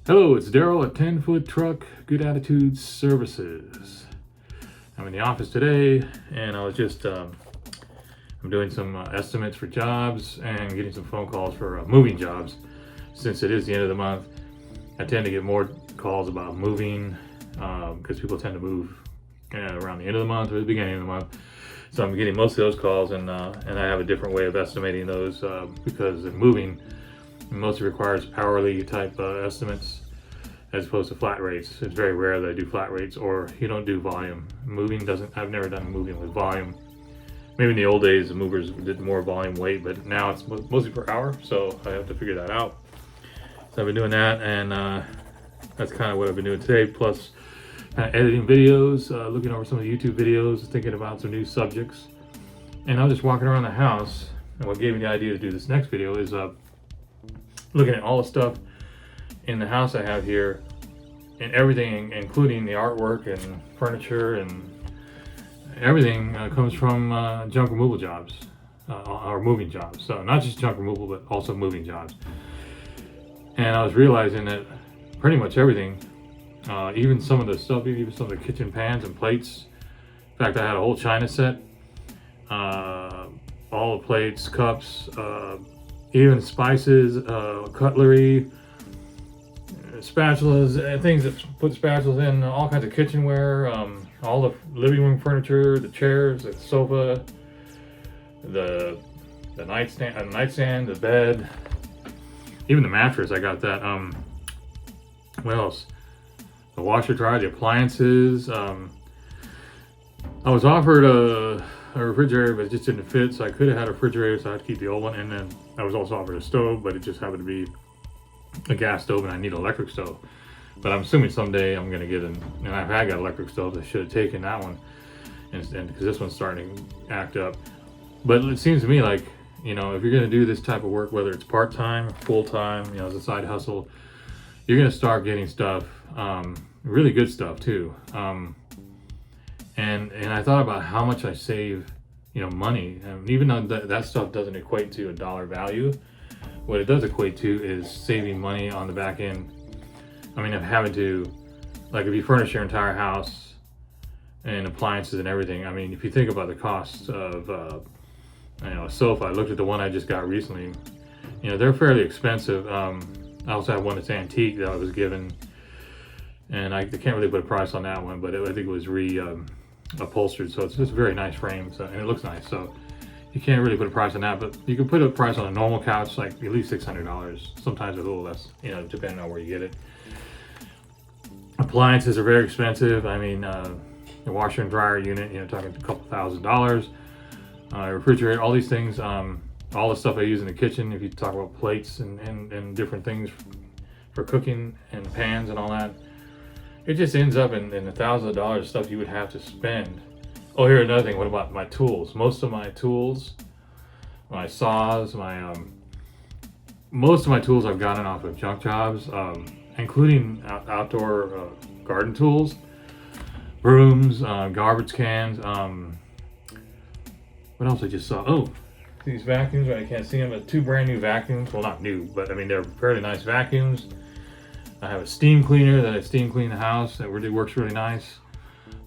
Hello, it's Daryl at 10 Foot Truck Good Attitude Services. I'm in the office today, and I was just I'm doing some estimates for jobs and getting some phone calls for moving jobs. Since it is the end of the month, I tend to get more calls about moving because people tend to move around the end of the month or the beginning of the month. So I'm getting most of those calls, and I have a different way of estimating those because in moving, mostly requires hourly type estimates as opposed to flat rates. It's very rare that I do flat rates, or you don't do volume. Moving doesn't, I've never done moving with volume. Maybe in the old days the movers did more volume weight, but now it's mostly per hour, so I have to figure that out. So I've been doing that, and that's kind of what I've been doing today, plus kind of editing videos, looking over some of the YouTube videos, thinking about some new subjects. And I was just walking around the house, and what gave me the idea to do this next video is looking at all the stuff in the house I have here, and everything, including the artwork and furniture and everything, comes from junk removal jobs or moving jobs. So not just junk removal, but also moving jobs. And I was realizing that pretty much everything, even some of the stuff, even some of the kitchen pans and plates. In fact, I had a whole china set, all the plates, cups, even spices, cutlery, spatulas, and things that put spatulas in, all kinds of kitchenware, all the living room furniture, the chairs, the sofa, the nightstand, the bed, even the mattress. I got that. What else? The washer dryer, the appliances. I was offered a refrigerator, but it just didn't fit, so I could have had a refrigerator, so I had to keep the old one. And then I was also offered a stove, but it just happened to be a gas stove, and I need an electric stove. But I'm assuming someday I'm going to get and I've had got electric stove. I should have taken that one, and because this one's starting to act up. But it seems to me like, if you're going to do this type of work, whether it's part-time, full-time, as a side hustle, you're going to start getting stuff, really good stuff too. And I thought about how much I save, money, and even though that stuff doesn't equate to a dollar value, what it does equate to is saving money on the back end. I mean, of having to, like, if you furnish your entire house and appliances and everything, I mean, if you think about the cost of, a sofa, I looked at the one I just got recently, they're fairly expensive. I also have one that's antique that I was given, and I can't really put a price on that one, but I think it was upholstered, so it's just a very nice frame, so, and it looks nice, so you can't really put a price on that, but you can put a price on a normal couch, like at least $600, sometimes a little less, depending on where you get it. Appliances are very expensive. I mean, the washer and dryer unit, talking a couple $1,000s. Refrigerator, all these things, all the stuff I use in the kitchen, if you talk about plates and different things for cooking and pans and all that, it just ends up in the thousands of dollars of stuff you would have to spend. Oh, here's another thing. What about my tools? Most of my tools, my saws, most of my tools I've gotten off of junk jobs, including outdoor garden tools, brooms, garbage cans. What else I just saw? Oh, these vacuums. I can't see them, but 2 brand new vacuums. Well, not new, but I mean, they're fairly nice vacuums. I have a steam cleaner that I steam clean the house that really works really nice.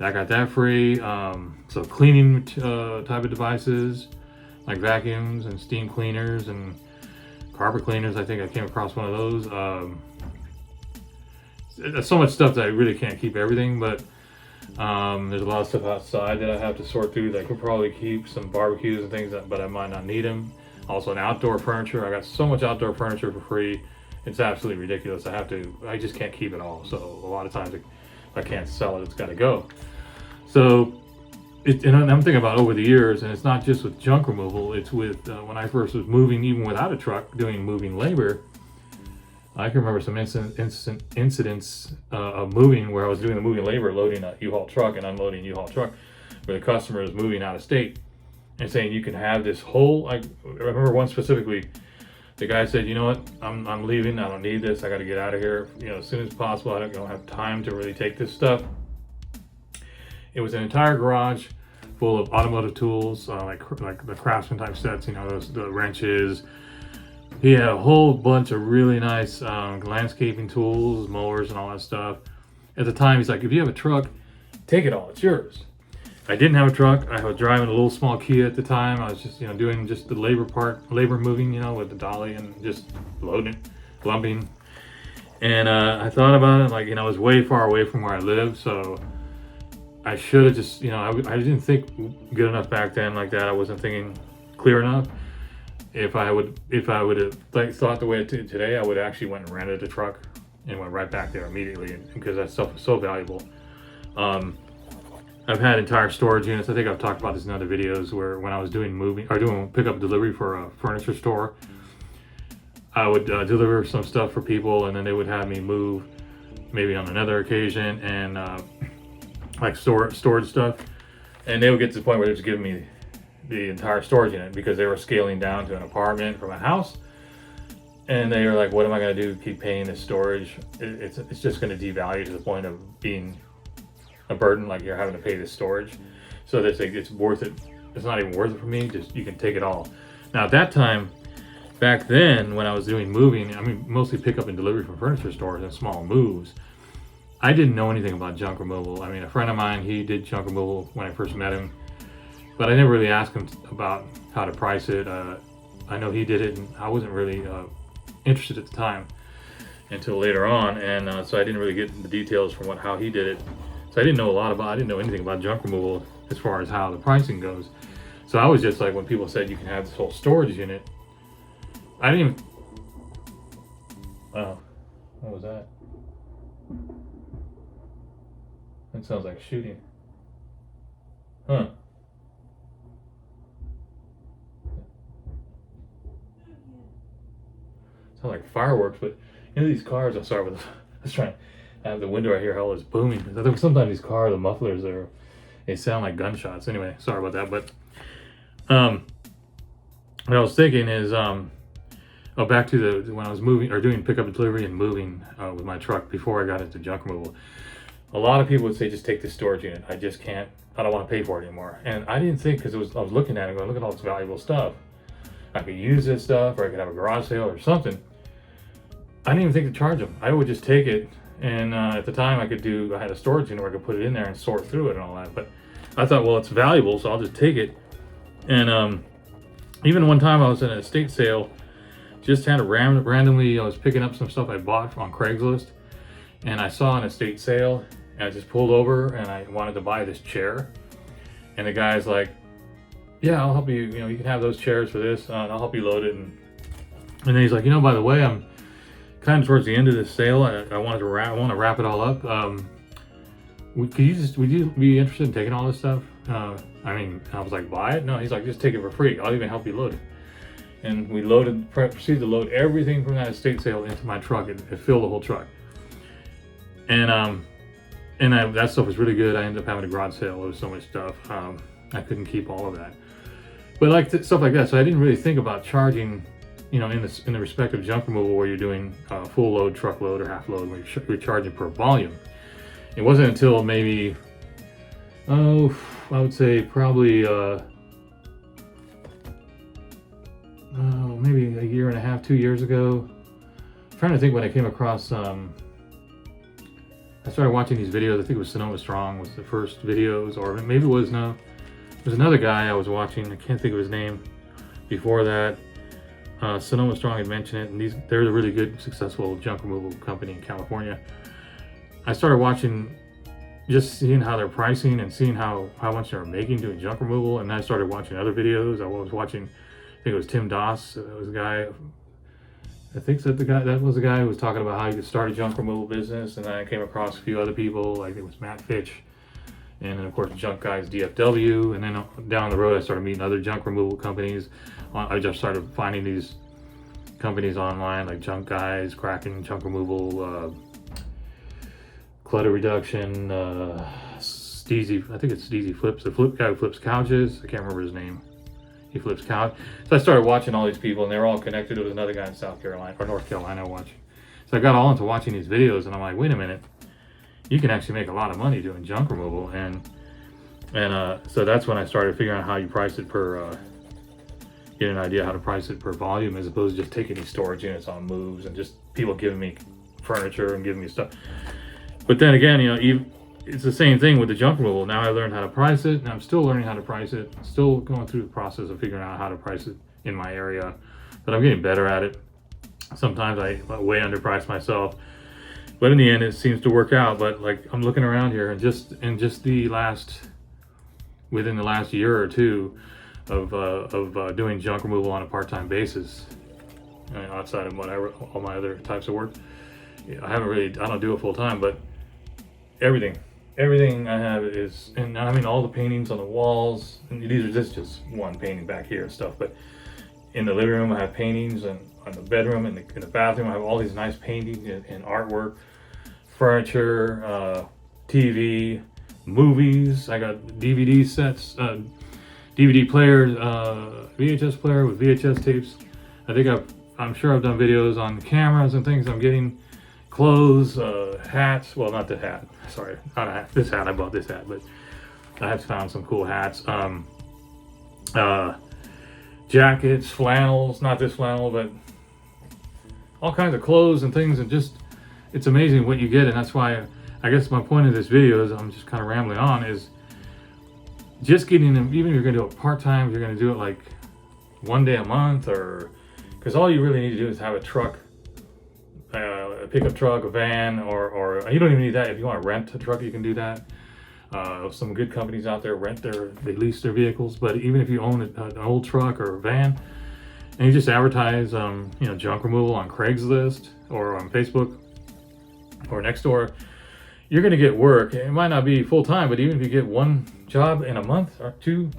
I got that free. So cleaning type of devices like vacuums and steam cleaners and carpet cleaners. I think I came across one of those. There's so much stuff that I really can't keep everything, but there's a lot of stuff outside that I have to sort through that I could probably keep, some barbecues and things, but I might not need them. Also, an outdoor furniture. I got so much outdoor furniture for free. It's absolutely ridiculous. I just can't keep it all. So a lot of times if I can't sell it, it's got to go. So, and I'm thinking about over the years, and it's not just with junk removal. It's with when I first was moving, even without a truck, doing moving labor. I can remember some incidents of moving where I was doing the moving labor, loading a U-Haul truck and unloading a U-Haul truck, where the customer is moving out of state and saying, "You can have this whole." I remember one specifically. The guy said, "You know what? I'm leaving. I don't need this. I got to get out of here, as soon as possible. I don't have time to really take this stuff." It was an entire garage full of automotive tools, like the Craftsman type sets, the wrenches, he had a whole bunch of really nice landscaping tools, mowers, and all that stuff. At the time, he's like, if you have a truck, take it all, it's yours. I didn't have a truck. I was driving a little small Kia at the time. I was just, doing just the labor moving, with the dolly and just loading it, lumping. And I thought about it, like, it was way far away from where I lived, so I should have just, I didn't think good enough back then like that. I wasn't thinking clear enough. If I would have thought the way I did today, I would have actually went and rented a truck and went right back there immediately, because that stuff is so valuable. I've had entire storage units. I think I've talked about this in other videos, where when I was doing pickup delivery for a furniture store, I would deliver some stuff for people, and then they would have me move maybe on another occasion, and like storage stuff, and they would get to the point where they're just giving me the entire storage unit, because they were scaling down to an apartment from a house, and they were like, what am I going to do, keep paying this storage? It's just going to devalue to the point of being a burden, like you're having to pay this storage. So they say it's worth it. It's not even worth it for me, just you can take it all. Now at that time, back then, when I was doing moving, mostly pick up and delivery from furniture stores and small moves, I didn't know anything about junk removal. A friend of mine, he did junk removal when I first met him, but I never really asked him about how to price it. I know he did it, and I wasn't really interested at the time until later on, and so I didn't really get the details from how he did it. So I didn't know anything about junk removal as far as how the pricing goes. So I was just like, when people said you can have this whole storage unit, I didn't even, oh, what was that? That sounds like shooting. Huh. Sounds like fireworks, but these cars, I'm sorry, I was trying to have the window right here, how it's booming. I think sometimes these cars, the mufflers, they sound like gunshots. Anyway, sorry about that. But what I was thinking is, back to when I was moving or doing pickup and delivery and moving with my truck before I got into junk removal. A lot of people would say, just take this storage unit. I just can't, I don't want to pay for it anymore. And I didn't think, because I was looking at it going, look at all this valuable stuff. I could use this stuff, or I could have a garage sale or something. I didn't even think to charge them. I would just take it. And at the time I had a storage unit where I could put it in there and sort through it and all that. But I thought, well, it's valuable, so I'll just take it. And even one time I was in an estate sale, just had randomly, I was picking up some stuff I bought on Craigslist, and I saw an estate sale, and I just pulled over, and I wanted to buy this chair. And the guy's like, yeah, I'll help you, you can have those chairs for this, and I'll help you load it. And then he's like, by the way, I'm kind of towards the end of this sale. I want to wrap it all up. Would you be interested in taking all this stuff? I was like, buy it? No, he's like, just take it for free. I'll even help you load it. And we proceeded to load everything from that estate sale into my truck. It filled the whole truck. And that stuff was really good. I ended up having a garage sale. There was so much stuff. I couldn't keep all of that. But stuff like that. So I didn't really think about charging, in the respect of junk removal, where you're doing full load, truckload, or half load, where you're charging per volume. It wasn't until maybe, I would say probably, maybe a year and a half, 2 years ago. I'm trying to think when I came across, I started watching these videos. I think it was Sonoma Strong was the first videos, or maybe it was, no. There's another guy I was watching, I can't think of his name, before that. Sonoma Strong had mentioned it, and they're a really good, successful junk removal company in California. I started watching, just seeing how they're pricing and seeing how much they're making doing junk removal, and then I started watching other videos. I was watching, I think it was Tim Doss, that was a guy, that was the guy who was talking about how you could start a junk removal business, and then I came across a few other people, like it was Matt Fitch, and then of course Junk Guys DFW, and then down the road I started meeting other junk removal companies. I just started finding these companies online, like Junk Guys, Kraken, Junk Removal, Clutter Reduction, Steezy, I think it's Steezy Flips, the flip guy who flips couches, I can't remember his name. He flips couch. So I started watching all these people, and they were all connected. There was another guy in South Carolina, or North Carolina, watching. So I got all into watching these videos, and I'm like, wait a minute, you can actually make a lot of money doing junk removal. And so that's when I started figuring out how you price it per get an idea how to price it per volume, as opposed to just taking these storage units on moves and just people giving me furniture and giving me stuff. But then again, it's the same thing with the junk removal. Now I learned how to price it, and I'm still learning how to price it. Still going through the process of figuring out how to price it in my area, but I'm getting better at it. Sometimes I way underprice myself, but in the end, it seems to work out. But like, I'm looking around here, and within the last year or two of doing junk removal on a part-time basis, outside of all my other types of work, I don't do it full time, but everything I have is, and I mean all the paintings on the walls, and these are just one painting back here and stuff, but in the living room I have paintings, and in the bedroom and in the bathroom I have all these nice paintings and artwork, furniture, TV, movies. I got DVD sets, DVD players, VHS player with VHS tapes. I'm sure I've done videos on cameras and things. I'm getting clothes, hats. Well, not the hat. Sorry, not a hat. This hat, I bought this hat, but I have found some cool hats. Jackets, flannels, not this flannel, but all kinds of clothes and things, and just, it's amazing what you get. And that's why I guess my point of this video is, I'm just kind of rambling on, is just getting them. Even if you're going to do it part-time, if you're going to do it like one day a month, or because all you really need to do is have a truck, a pickup truck, a van, or you don't even need that. If you want to rent a truck, you can do that. Some good companies out there they lease their vehicles. But even if you own an old truck or a van, and you just advertise, junk removal on Craigslist or on Facebook or Nextdoor, you're going to get work. It might not be full time, but even if you get one job in a month or two,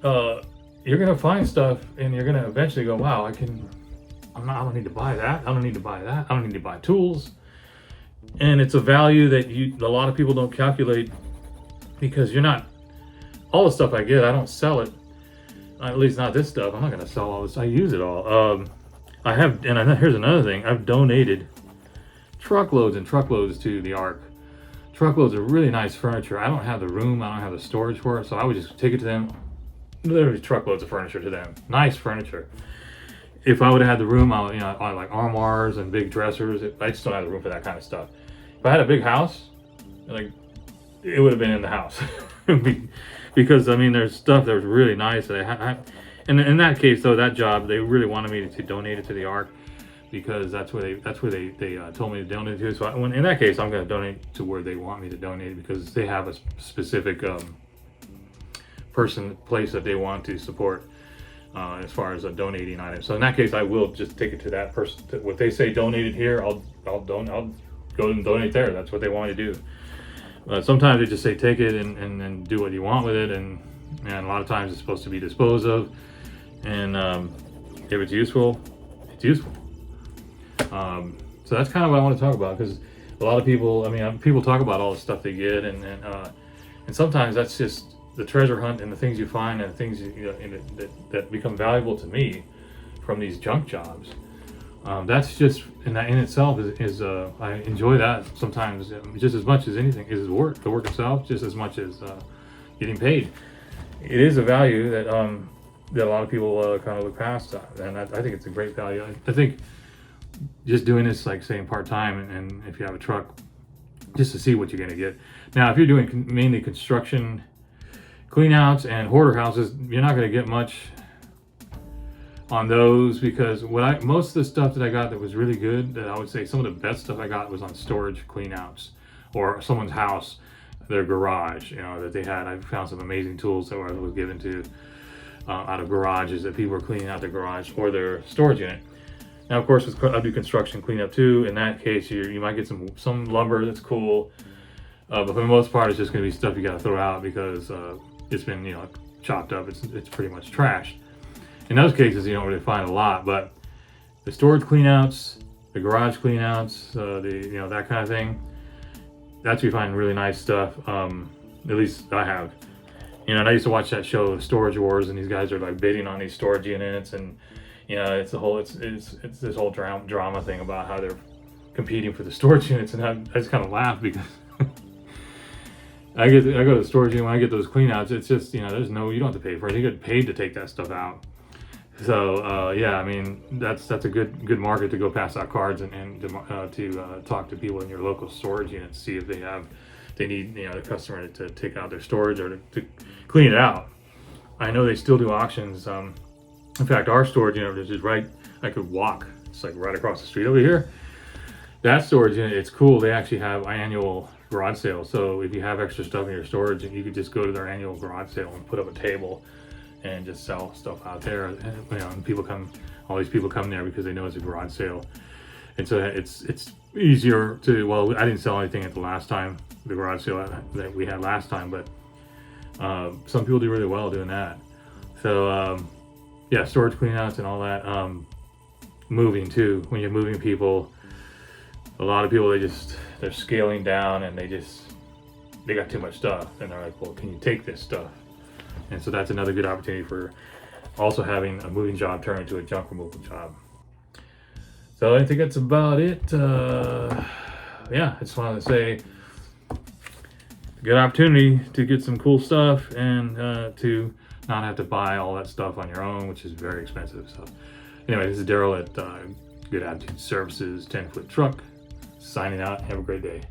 you're going to find stuff, and you're going to eventually go, wow, I don't need to buy that. I don't need to buy that. I don't need to buy tools. And it's a value that a lot of people don't calculate, because all the stuff I get, I don't sell it. At least not this stuff. I'm not going to sell all this. I use it all. Here's another thing. I've donated truckloads and truckloads to the Ark. Truckloads of really nice furniture. I don't have the room. I don't have the storage for it. So I would just take it to them. Literally truckloads of furniture to them. Nice furniture. If I would have had the room, I like armoires and big dressers. I just don't have the room for that kind of stuff. If I had a big house, like, it would have been in the house. Because there's stuff that was really nice that I had. And in that case, though, that job, they really wanted me to donate it to the Ark, because that's where they told me to donate it to. So in that case, I'm going to donate to where they want me to donate it, because they have a specific place that they want to support as far as donating items. So in that case, I will just take it to that person. What they say donated here, I'll go and donate there. That's what they want me to do. Sometimes they just say take it and do what you want with it, and a lot of times it's supposed to be disposed of. And if it's useful, it's useful. So that's kind of what I want to talk about, because a lot of people, people talk about all the stuff they get, and sometimes that's just the treasure hunt, and the things you find, and the things that become valuable to me from these junk jobs. That's just, in itself is I enjoy that sometimes just as much as anything is the work itself, just as much as getting paid. It is a value that a lot of people kind of look past, and I think it's a great value. I think just doing this, like saying part-time, and if you have a truck, just to see what you're going to get. Now, if you're doing mainly construction, cleanouts, and hoarder houses, you're not going to get much on those, because most of the stuff that I got that was really good, that I would say some of the best stuff I got was on storage cleanouts, or someone's house, their garage, that they had. I found some amazing tools that was given to out of garages, that people were cleaning out their garage or their storage unit. Now, of course, I do construction cleanup too. In that case, you might get some lumber that's cool, but for the most part, it's just going to be stuff you got to throw out, because it's been chopped up. It's pretty much trash. In those cases, you don't really find a lot, but the storage cleanouts, the garage cleanouts, that kind of thing, that's where you find really nice stuff. At least I have. And I used to watch that show, Storage Wars, and these guys are like bidding on these storage units, and it's this whole drama thing about how they're competing for the storage units, and I just kind of laugh, because I go to the storage unit when I get those cleanouts. It's just, you don't have to pay for it. You get paid to take that stuff out. So yeah, I mean that's a good market to go pass out cards and to talk to people in your local storage unit, see if they need the customer to take out their storage or to clean it out. I know they still do auctions. In fact, our storage unit is just right. I could walk. It's like right across the street over here. That storage unit, it's cool. They actually have annual garage sales. So if you have extra stuff in your storage, you could just go to their annual garage sale and put up a table and just sell stuff out there. And people come, all these people come there because they know it's a garage sale. And so it's easier to, well, I didn't sell anything at the garage sale that we had last time, but some people do really well doing that. So yeah, storage cleanouts and all that. Moving too, when you're moving people, a lot of people, they're scaling down and they got too much stuff, and they're like, well, can you take this stuff? And so that's another good opportunity for also having a moving job turn into a junk removal job. So I think that's about it. Yeah, I just wanted to say, good opportunity to get some cool stuff and to not have to buy all that stuff on your own, which is very expensive. So anyway, this is Daryl at Good Attitude Services 10-foot truck, signing out. Have a great day.